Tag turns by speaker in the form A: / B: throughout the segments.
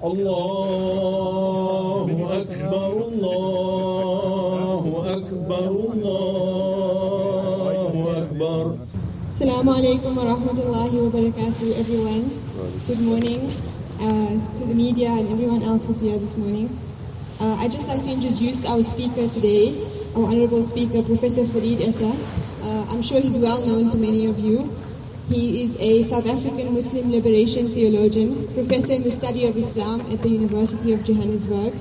A: Allahu Akbar, Allahu Akbar, Allahu Akbar.
B: Assalamu alaikum wa rahmatullahi wa barakatuh, everyone. Good morning to the media and everyone else who's here this morning. I'd just like to introduce our speaker today, our honorable speaker, Professor Farid Esack. I'm sure he's well known to many of you. He is a South African Muslim liberation theologian, professor in the study of Islam at the University of Johannesburg,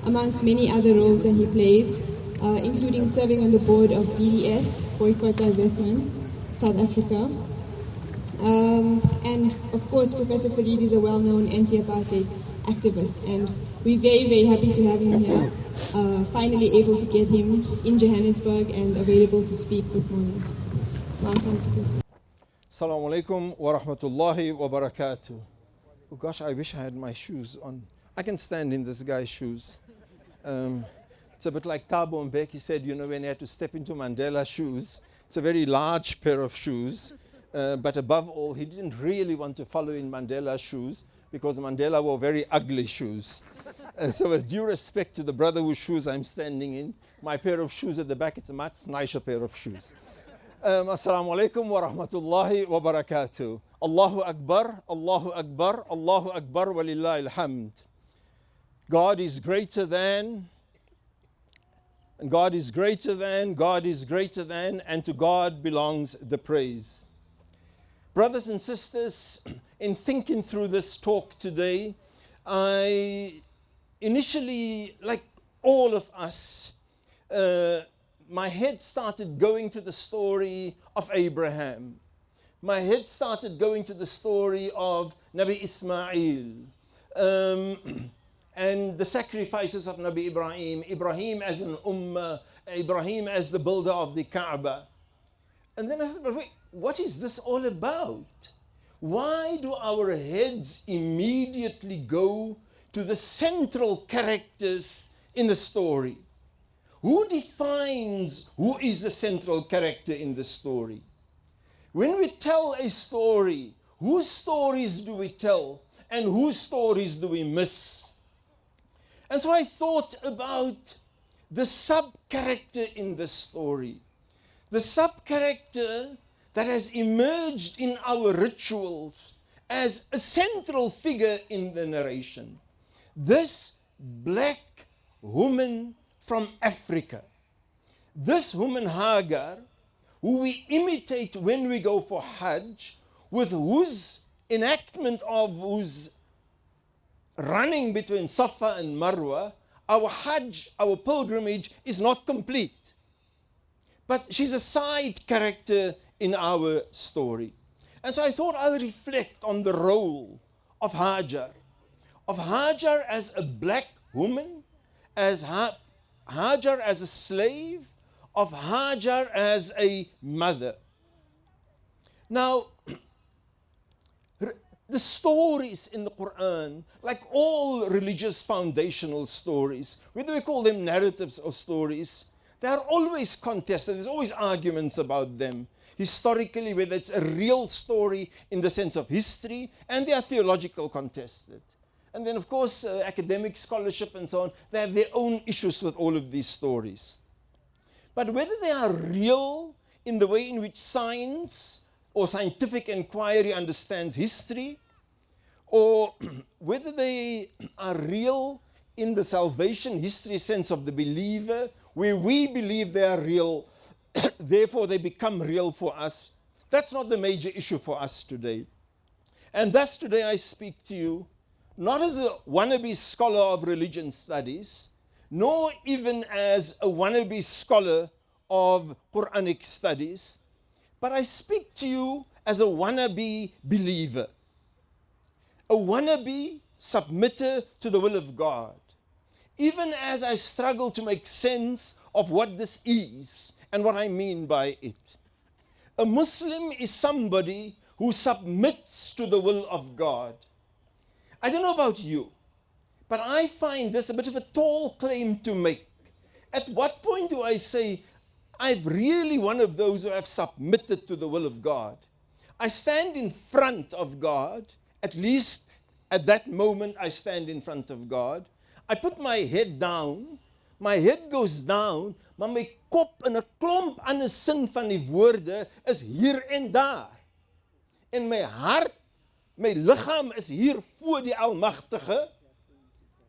B: amongst many other roles that he plays, including serving on the board of BDS, Boycott Divestment, South Africa. And of course, Professor Farid is a well-known anti-apartheid activist, and we're very, very happy to have him here, finally able to get him in Johannesburg and available to speak this morning. Welcome, Professor.
C: Assalamu alaikum wa rahmatullahi wa barakatuh. Oh gosh, I wish I had my shoes on. I can stand in this guy's shoes. It's a bit like Thabo Mbeki said, you know, when he had to step into Mandela's shoes. It's a very large pair of shoes. But above all, he didn't really want to follow in Mandela's shoes because Mandela wore very ugly shoes. So with due respect to the brother whose shoes I'm standing in, my pair of shoes at the back, it's a much nicer pair of shoes. Assalamu alaikum wa rahmatullahi wa barakatuh. Allahu Akbar, Allahu Akbar, Allahu Akbar wa lillahi alhamd. God is greater than, and God is greater than, God is greater than, and to God belongs the praise. Brothers and sisters, in thinking through this talk today, I initially, like all of us, my head started going to the story of Abraham. My head started going to the story of Nabi Ismail and the sacrifices of Nabi Ibrahim, Ibrahim as an ummah, Ibrahim as the builder of the Kaaba. And then I thought, wait, what is this all about? Why do our heads immediately go to the central characters in the story? Who defines who is the central character in the story? When we tell a story, whose stories do we tell and whose stories do we miss? And so I thought about the sub-character in the story. The sub-character that has emerged in our rituals as a central figure in the narration. This black woman from Africa. This woman Hagar, who we imitate when we go for Hajj, with whose enactment of whose running between Safa and Marwa, our Hajj, our pilgrimage is not complete. But she's a side character in our story. And so I thought I would reflect on the role of Hajar as a black woman, as Hajar as a slave, of Hajar as a mother. Now, the stories in the Quran, like all religious foundational stories, whether we call them narratives or stories, they are always contested. There's always arguments about them. Historically, whether it's a real story in the sense of history, and they are theological contested. And then, of course, academic scholarship and so on, they have their own issues with all of these stories. But whether they are real in the way in which science or scientific inquiry understands history, or whether they are real in the salvation history sense of the believer, where we believe they are real, therefore they become real for us, that's not the major issue for us today. And thus today I speak to you, not as a wannabe scholar of religion studies, nor even as a wannabe scholar of Quranic studies, but I speak to you as a wannabe believer, a wannabe submitter to the will of God, even as I struggle to make sense of what this is and what I mean by it. A Muslim is somebody who submits to the will of God. I don't know about you, but I find this a bit of a tall claim to make. At what point do I say, I'm really one of those who have submitted to the will of God? I stand in front of God, at least At that moment, I stand in front of God. I put my head down. My head goes down, maar my kop in 'n klomp ander sin van die woorde is hier en daar. En my hart, my liggaam is hier voor die Almagtige.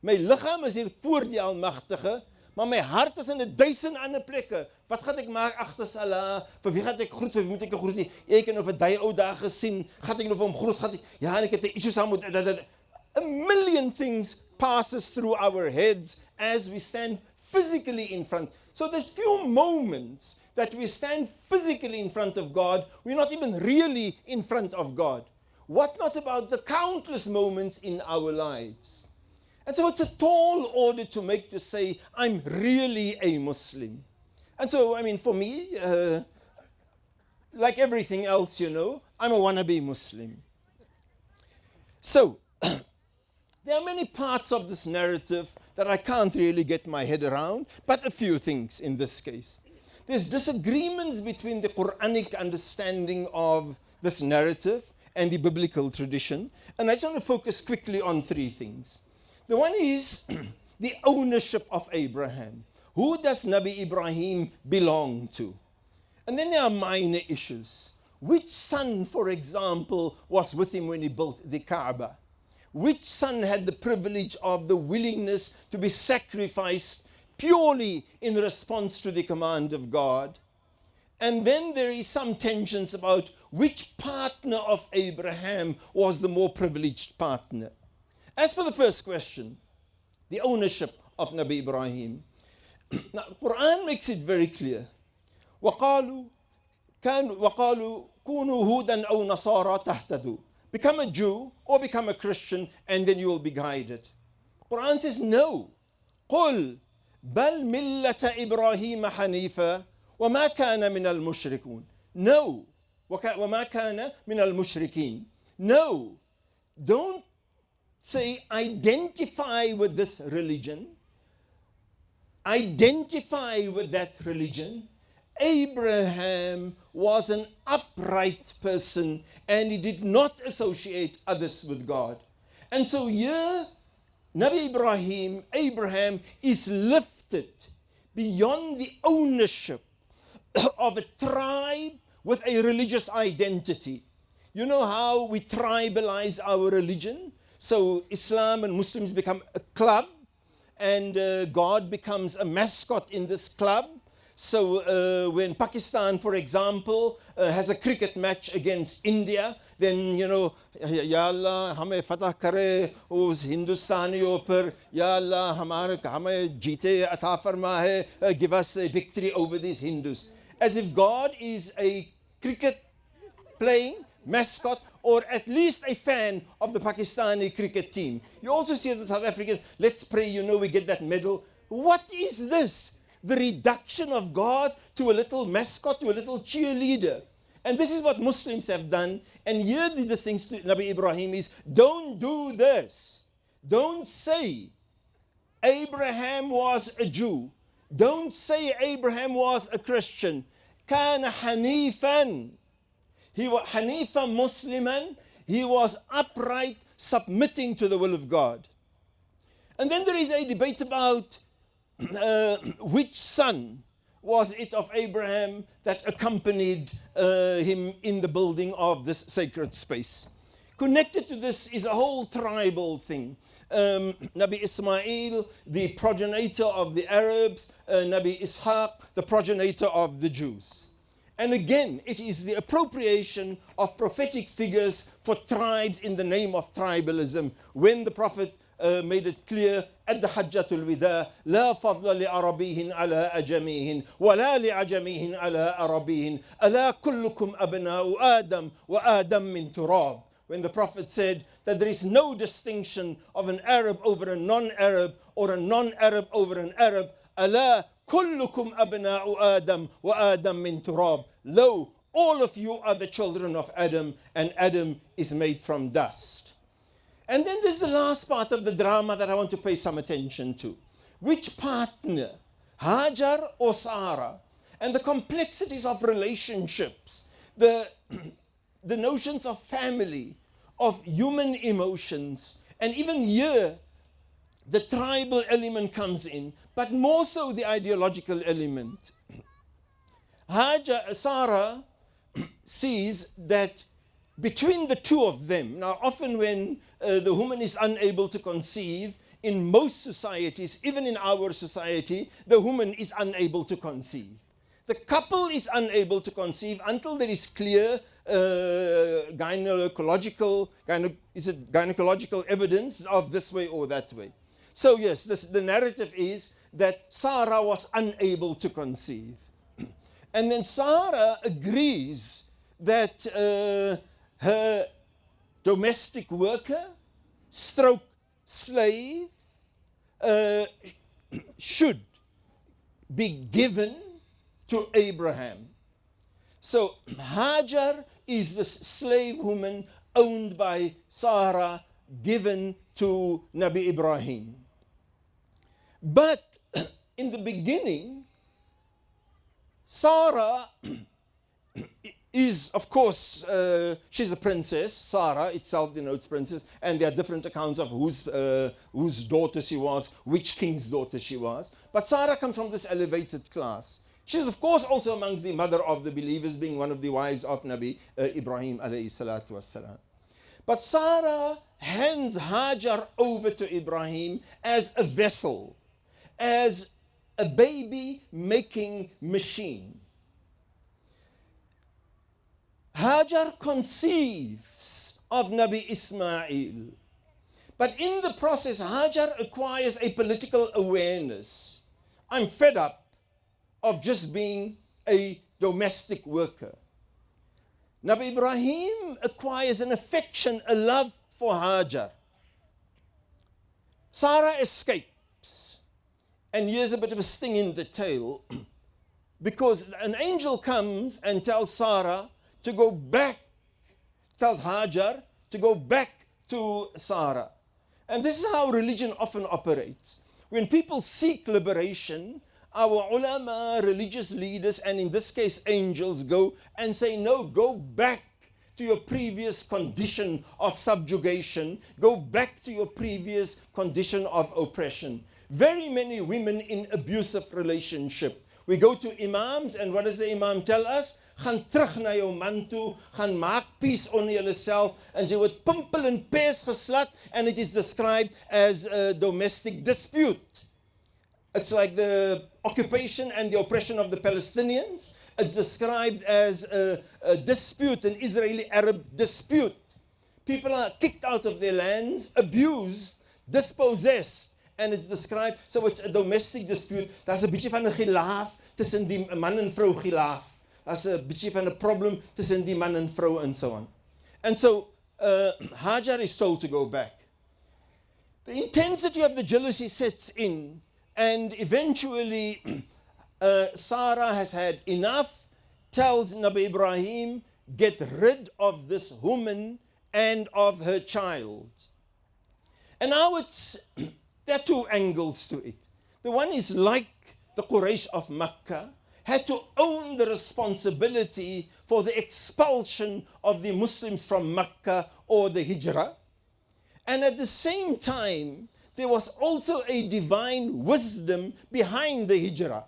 C: My liggaam is hier voor die Almagtige, maar my hart is in 1000 ander plekke. Wat gaan ek maak agter Salah? Vir wie gaan ek groet? Vir wie moet ek groet? Ek het nou vir daai ou dae gesien. Gaan ek nou vir hom groet? Gaan ek ja, en ek het 'n issue saam met a million things passes through our heads as we stand physically in front. So there's few moments that we stand physically in front of God. We're not even really in front of God. What not about the countless moments in our lives? And so it's a tall order to make to say, I'm really a Muslim. And so, I mean, for me, like everything else, you know, I'm a wannabe Muslim. So, there are many parts of this narrative that I can't really get my head around, but a few things in this case. There's disagreements between the Quranic understanding of this narrative and the biblical tradition, and I just want to focus quickly on 3 things. The one is the ownership of Abraham. Who does Nabi Ibrahim belong to? And then there are minor issues. Which son, for example, was with him when he built the Kaaba? Which son had the privilege of the willingness to be sacrificed purely in response to the command of God? And then there is some tensions about which partner of Abraham was the more privileged partner. As for the first question, the ownership of Nabi Ibrahim, now, Quran makes it very clear. وَقَالُوا كُونُوا هُودًا أَوْ نَصَارَى تَهْتَدُوا. Become a Jew or become a Christian and then you will be guided. Quran says no. قُلْ بَلْ مِلَّةَ إِبْرَاهِيمَ حَنِيفًا وَمَا كَانَ مِنَ الْمُشْرِكُونَ. No. وَمَا كَانَ مِنَ الْمُشْرِكِينَ. No. Don't say identify with this religion. Identify with that religion. Abraham was an upright person and he did not associate others with God. And so here, Nabi Abraham is lifted beyond the ownership of a tribe with a religious identity. You know how we tribalize our religion? So Islam and Muslims become a club and God becomes a mascot in this club. So when Pakistan, for example, has a cricket match against India, then, you know, Ya Allah, hame fatah kare us Hindustaniyon par, Ya Allah, hame jeete ata farma hai, give us a victory over these Hindus. As if God is a cricket playing mascot or at least a fan of the Pakistani cricket team. You also see the South Africans, let's pray, you know, we get that medal. What is this? The reduction of God to a little mascot, to a little cheerleader. And this is what Muslims have done. And here the things to Nabi Ibrahim is, don't do this. Don't say Abraham was a Jew. Don't say Abraham was a Christian. Kana Hanifan. He was Hanifa Musliman. He was upright, submitting to the will of God. And then there is a debate about which son was it of Abraham that accompanied him in the building of this sacred space. Connected to this is a whole tribal thing. Nabi Ismail, the progenitor of the Arabs, Nabi Ishaq, the progenitor of the Jews. And again, it is the appropriation of prophetic figures for tribes in the name of tribalism. When the Prophet made it clear at the Hajjatul Wida, لا فضل لعربيهن على أجميهن ولا لعجميهن على عربيهن ألا كلكم أبناء آدم وآدم من تراب. When the Prophet said that there is no distinction of an Arab over a non-Arab or a non-Arab over an Arab, ألا كلكم أبناء آدم وآدم من تراب. Lo, all of you are the children of Adam, and Adam is made from dust. And then there's the last part of the drama that I want to pay some attention to. Which partner, Hajar or Sarah? And the complexities of relationships, the notions of family, of human emotions, And even here, the tribal element comes in, but more so the ideological element. Sarah sees that between the two of them, now often when the woman is unable to conceive, in most societies, even in our society, the woman is unable to conceive. The couple is unable to conceive until there is clear gynecological evidence of this way or that way. So yes, the narrative is that Sarah was unable to conceive. And then Sarah agrees that her domestic worker, stroke slave, should be given to Abraham. So Hajar is the slave woman owned by Sarah, given to Nabi Ibrahim. But in the beginning, Sarah is, of course, she's a princess. Sarah itself denotes princess, and there are different accounts of whose daughter she was, which king's daughter she was. But Sarah comes from this elevated class. She's, of course, also amongst the mother of the believers, being one of the wives of Nabi Ibrahim alayhi salatu wassalam. But Sarah hands Hajar over to Ibrahim as a vessel, as a baby-making machine. Hajar conceives of Nabi Ismail. But in the process, Hajar acquires a political awareness. I'm fed up of just being a domestic worker. Nabi Ibrahim acquires an affection, a love for Hajar. Sarah escapes. And here's a bit of a sting in the tail, because an angel comes and tells Sarah to go back, tells Hajar to go back to Sarah. And this is how religion often operates. When people seek liberation, our ulama, religious leaders, and in this case angels, go and say, no, go back to your previous condition of subjugation. Go back to your previous condition of oppression. Very many women in abusive relationship. We go to imams, and what does the imam tell us? Gaan terug na jou man toe, gaan maak peace onder julleself, and jy word pimpel en pers geslat, and it is described as a domestic dispute. It's like the occupation and the oppression of the Palestinians. It's described as a dispute, an Israeli-Arab dispute. People are kicked out of their lands, abused, dispossessed, and it's described, so it's a domestic dispute. Daar's 'n bietjie van 'n gilaaf tussen die man en vrou gilaaf. Daar's 'n bietjie van 'n problem tussen die man en vrou, and so on. And so Hajar is told to go back. The intensity of the jealousy sets in, and eventually Sarah has had enough, tells Nabi Ibrahim, get rid of this woman and of her child. And now there are two angles to it. The one is, like the Quraysh of Makkah, had to own the responsibility for the expulsion of the Muslims from Makkah or the Hijrah. And at the same time, there was also a divine wisdom behind the Hijrah.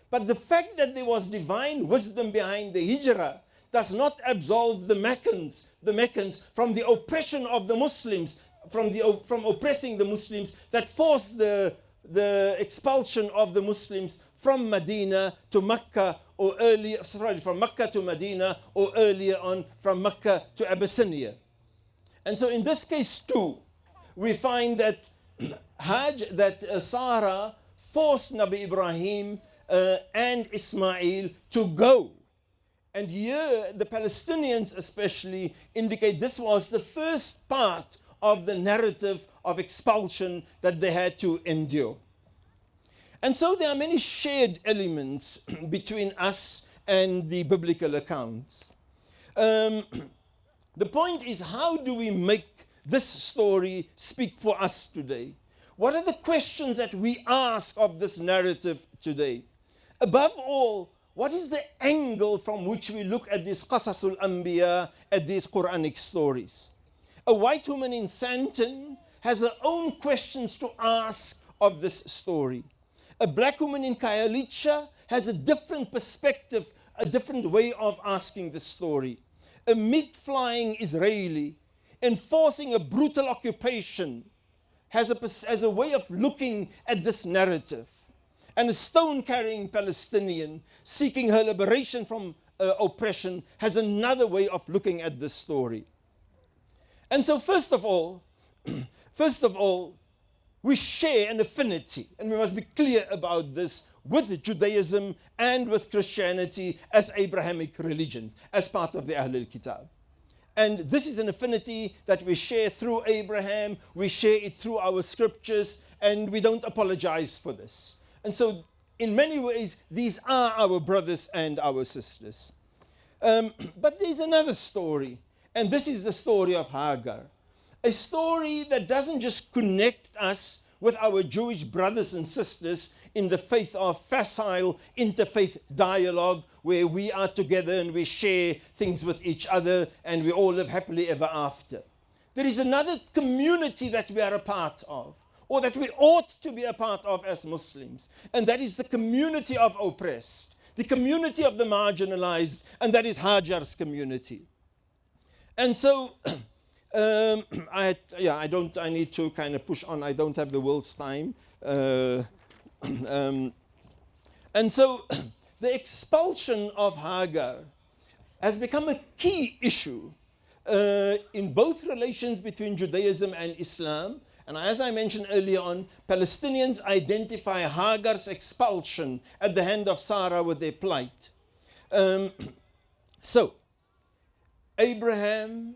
C: But the fact that there was divine wisdom behind the Hijrah does not absolve the Meccans from the oppression of the Muslims, from oppressing the Muslims, that forced the expulsion of the Muslims from Medina to Mecca, or earlier, from Mecca to Medina, or earlier on from Mecca to Abyssinia. And so in this case too, we find that Sarah forced Nabi Ibrahim and Ismail to go. And here the Palestinians especially indicate this was the first part of the narrative of expulsion that they had to endure. And so there are many shared elements between us and the biblical accounts. The point is, how do we make this story speak for us today? What are the questions that we ask of this narrative today? Above all, what is the angle from which we look at these Qasasul Anbiya, at these Quranic stories? A white woman in Santon has her own questions to ask of this story. A black woman in Khayelitsha has a different perspective, a different way of asking the story. A meat-flying Israeli enforcing a brutal occupation has a way of looking at this narrative. And a stone-carrying Palestinian seeking her liberation from oppression has another way of looking at this story. And so first of all, we share an affinity, and we must be clear about this, with Judaism and with Christianity as Abrahamic religions, as part of the Ahlul Kitab. And this is an affinity that we share through Abraham, we share it through our scriptures, and we don't apologize for this. And so, in many ways, these are our brothers and our sisters. But there's another story, and this is the story of Hagar. A story that doesn't just connect us with our Jewish brothers and sisters in the faith of facile interfaith dialogue, where we are together and we share things with each other and we all live happily ever after. There is another community that we are a part of, or that we ought to be a part of as Muslims, and that is the community of oppressed, the community of the marginalized, and that is Hajar's community. And so, I need to kind of push on. I don't have the world's time. And so, the expulsion of Hagar has become a key issue in both relations between Judaism and Islam. And as I mentioned earlier on, Palestinians identify Hagar's expulsion at the hand of Sarah with their plight. So, Abraham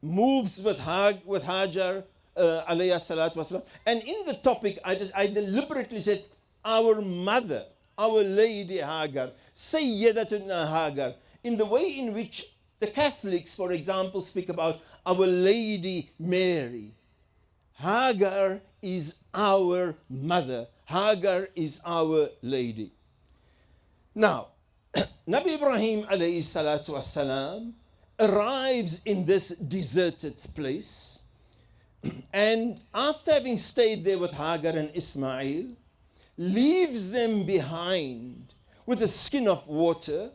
C: moves with Hajar, alayhi salatu wasalam. And in the topic, I deliberately said, our mother, our lady Hagar, Sayyidatuna Hagar, in the way in which the Catholics, for example, speak about our Lady Mary. Hagar is our mother. Hagar is our lady. Now, Nabi Ibrahim alayhi salatu wasalam arrives in this deserted place, and after having stayed there with Hagar and Ismail, leaves them behind with a skin of water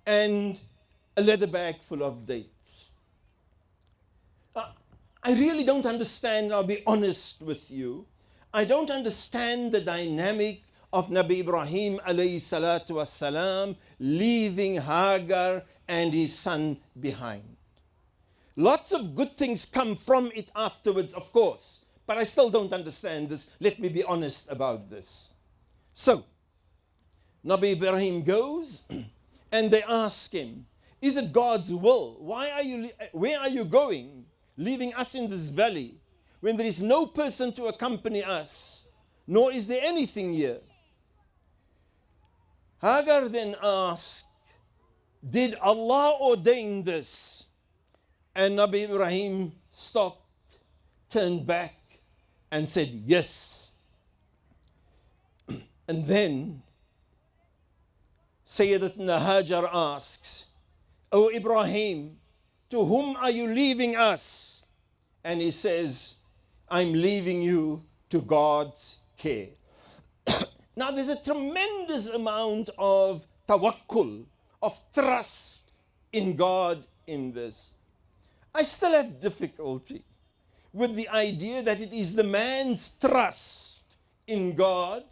C: and a leather bag full of dates. I really don't understand, I'll be honest with you. I don't understand the dynamic of Nabi Ibrahim alayhi salatu wassalam leaving Hagar and his son behind. Lots of good things come from it afterwards, of course, but I still don't understand this. Let me be honest about this. So, Nabi Ibrahim goes and they ask him, is it God's will? Where are you going, leaving us in this valley when there is no person to accompany us, nor is there anything here? Hagar then asked, did Allah ordain this? And Nabi Ibrahim stopped, turned back, and said, yes. And then Sayyidatuna Hajar asks, O Ibrahim, to whom are you leaving us? And he says, I'm leaving you to God's care. Now there's a tremendous amount of tawakkul, of trust in God in this. I still have difficulty with the idea that it is the man's trust in God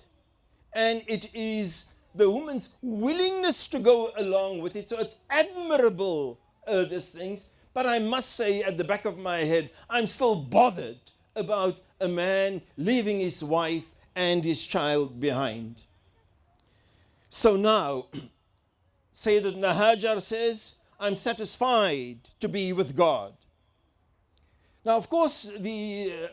C: and it is the woman's willingness to go along with it. So it's admirable, these things, but I must say at the back of my head, I'm still bothered about a man leaving his wife and his child behind. So now, Sayyidatuna Hajar says, I'm satisfied to be with God. Now, of course, the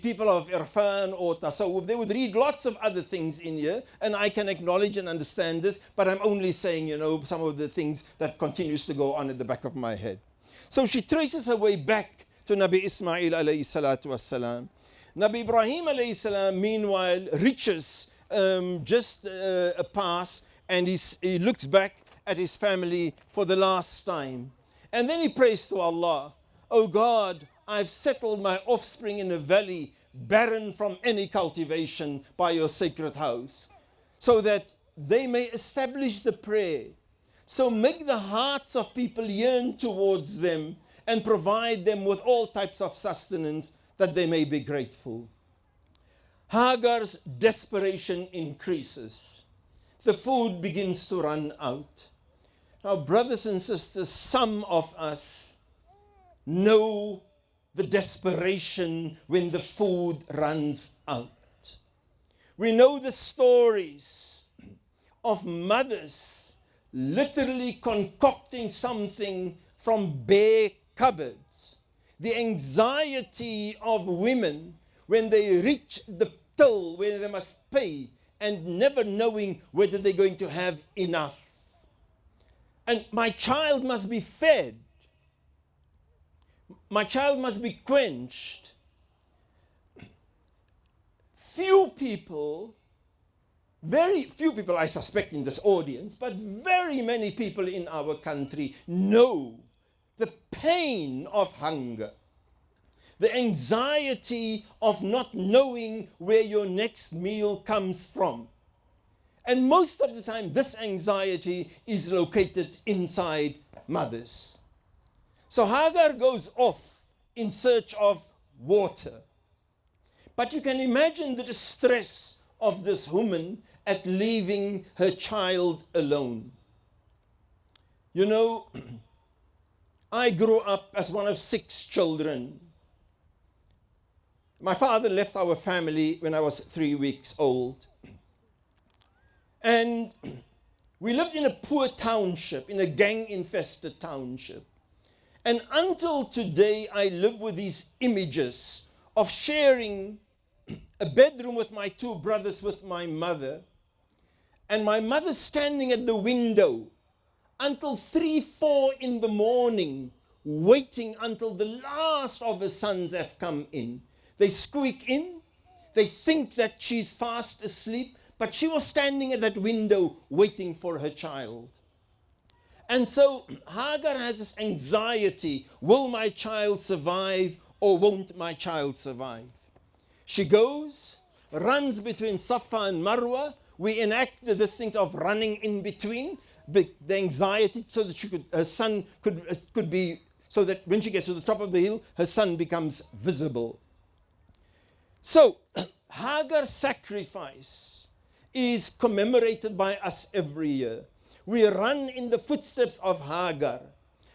C: people of Irfan or Tasawwuf, they would read lots of other things in here, and I can acknowledge and understand this, but I'm only saying, some of the things that continues to go on at the back of my head. So she traces her way back to Nabi Ismail alayhi salatu wassalam. Nabi Ibrahim alayhi salam, meanwhile, reaches just a pass, and he looks back at his family for the last time. And then he prays to Allah, Oh God, I've settled my offspring in a valley, barren from any cultivation, by your sacred house, so that they may establish the prayer. So make the hearts of people yearn towards them and provide them with all types of sustenance, that they may be grateful. Hagar's desperation increases. The food begins to run out. Now, brothers and sisters, some of us know the desperation when the food runs out. We know the stories of mothers literally concocting something from bare cupboards. The anxiety of women when they reach the till where they must pay and never knowing whether they're going to have enough. And my child must be fed. My child must be quenched. Few people, very few people I suspect in this audience, but very many people in our country know the pain of hunger, the anxiety of not knowing where your next meal comes from. And most of the time, this anxiety is located inside mothers. So Hagar goes off in search of water. But you can imagine the distress of this woman at leaving her child alone. You know, I grew up as one of 6 children. My father left our family when I was 3 weeks old. And we lived in a poor township, in a gang-infested township. And until today, I live with these images of sharing a bedroom with my 2 brothers with my mother. And my mother standing at the window until 3, 4 in the morning, waiting until the last of her sons have come in. They squeak in. They think that she's fast asleep. But she was standing at that window waiting for her child. And so Hagar has this anxiety. Will my child survive or won't my child survive? She goes, runs between Safa and Marwa. We enacted this thing of running in between, the anxiety, so that her son could be, so that when she gets to the top of the hill, her son becomes visible. So Hagar's sacrifice is commemorated by us every year. We run in the footsteps of Hagar.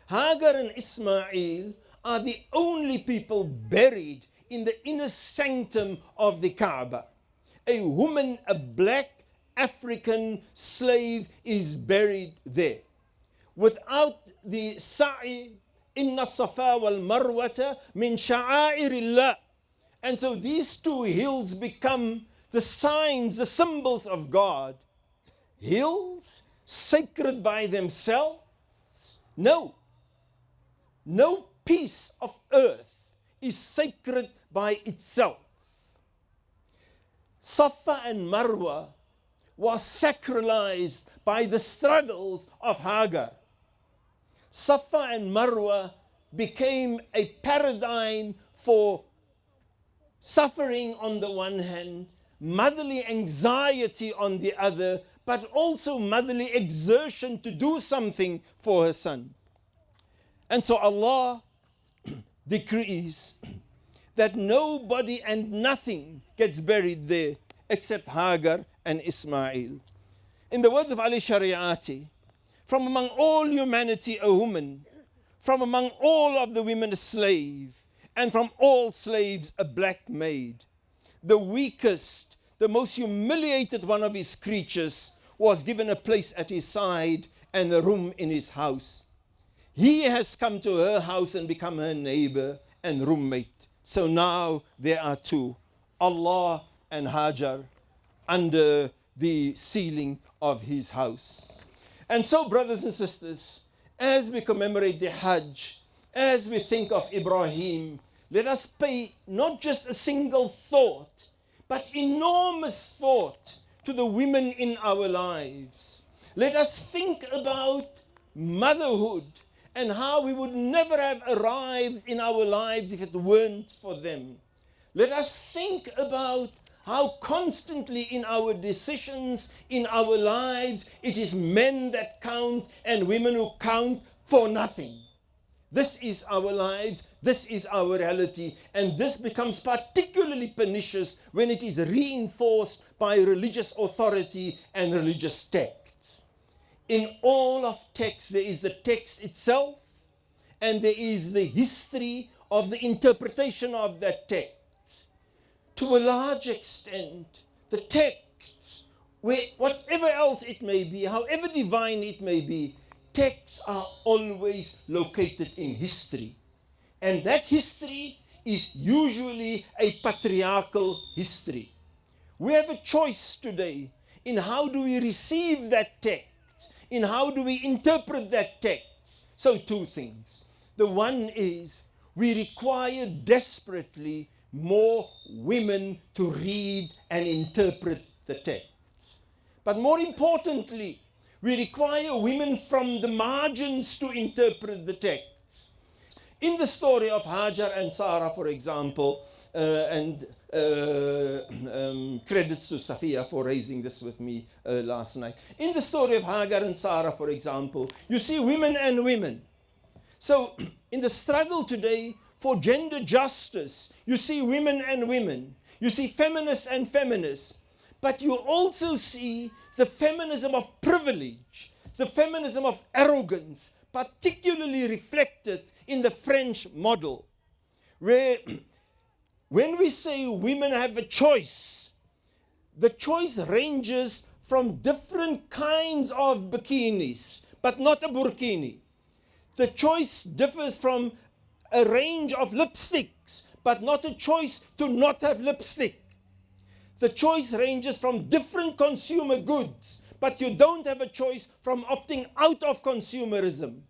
C: Hagar and Ismail are the only people buried in the inner sanctum of the Kaaba. A woman, a black African slave, is buried there. Without the sa'i, inna safa wal marwata min sha'airillah. And so these 2 hills become the signs, the symbols of God. Hills sacred by themselves? No. No piece of earth is sacred by itself. Safa and Marwa was sacralized by the struggles of Hagar. Safa and Marwa became a paradigm for suffering on the one hand, motherly anxiety on the other, but also motherly exertion to do something for her son. And so Allah decrees that nobody and nothing gets buried there except Hagar and Ismail. In the words of Ali Shariati, from among all humanity a woman, from among all of the women a slave, and from all slaves a black maid. The weakest, the most humiliated one of his creatures was given a place at his side and a room in his house. He has come to her house and become her neighbor and roommate. So now there are 2, Allah and Hajar, under the ceiling of his house. And so, brothers and sisters, as we commemorate the Hajj, as we think of Ibrahim, let us pay not just a single thought, but enormous thought to the women in our lives. Let us think about motherhood and how we would never have arrived in our lives if it weren't for them. Let us think about how constantly in our decisions, in our lives, it is men that count and women who count for nothing. This is our lives, this is our reality, and this becomes particularly pernicious when it is reinforced by religious authority and religious texts. In all of text, there is the text itself, and there is the history of the interpretation of that text. To a large extent, the texts, whatever else it may be, however divine it may be, texts are always located in history. And that history is usually a patriarchal history. We have a choice today in how do we receive that text, in how do we interpret that text. So two things. The one is we require desperately more women to read and interpret the texts. But more importantly, we require women from the margins to interpret the texts. In the story of Hajar and Sarah, for example, and credits to Safiya for raising this with me last night. In the story of Hagar and Sarah, for example, you see women and women. So in the struggle today for gender justice, you see women and women. You see feminists and feminists. But you also see the feminism of privilege, the feminism of arrogance, particularly reflected in the French model, where when we say women have a choice, the choice ranges from different kinds of bikinis, but not a burkini. The choice differs from a range of lipsticks, but not a choice to not have lipstick. The choice ranges from different consumer goods, but you don't have a choice from opting out of consumerism.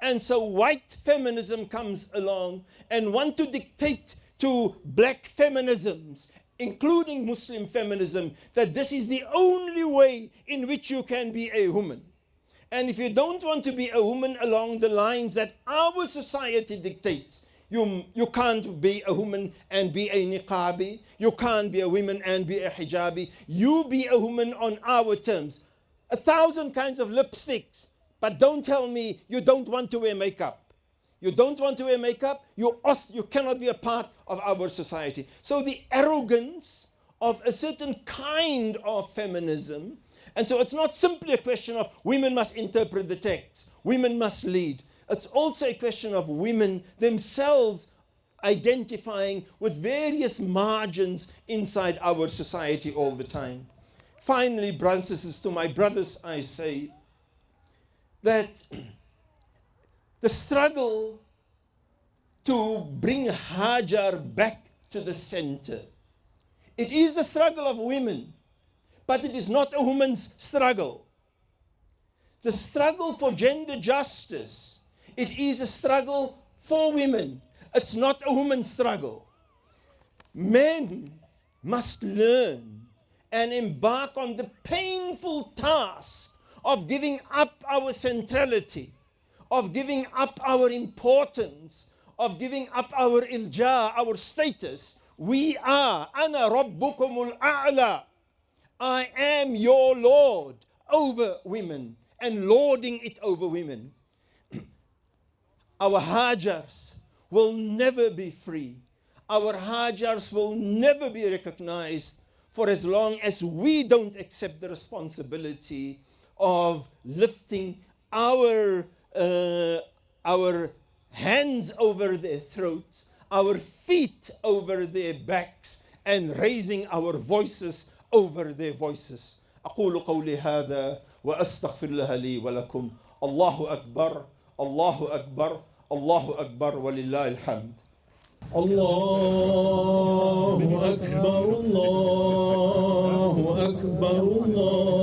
C: And so white feminism comes along and want to dictate to black feminisms, including Muslim feminism, that this is the only way in which you can be a woman. And if you don't want to be a woman along the lines that our society dictates, you can't be a woman and be a niqabi. You can't be a woman and be a hijabi. You be a woman on our terms. 1,000 kinds of lipsticks, but don't tell me you don't want to wear makeup. You don't want to wear makeup, you cannot be a part of our society. So the arrogance of a certain kind of feminism. And so it's not simply a question of women must interpret the text, women must lead. It's also a question of women themselves identifying with various margins inside our society all the time. Finally, brothers and sisters, to my brothers, I say that the struggle to bring Hajar back to the center, it is the struggle of women. But it is not a woman's struggle. The struggle for gender justice, it is a struggle for women. It's not a woman's struggle. Men must learn and embark on the painful task of giving up our centrality, of giving up our importance, of giving up our ilja, our status. We are, ana rabbukumul a'la. I am your Lord over women and lording it over women. Our Hajars will never be free. Our Hajars will never be recognized for as long as we don't accept the responsibility of lifting our hands over their throats, our feet over their backs, and raising our voices over their voices. أقول قولي هذا وأستغفر الله لي ولكم. الله أكبر الله أكبر الله أكبر ولله الحمد.
A: الله أكبر الله أكبر الله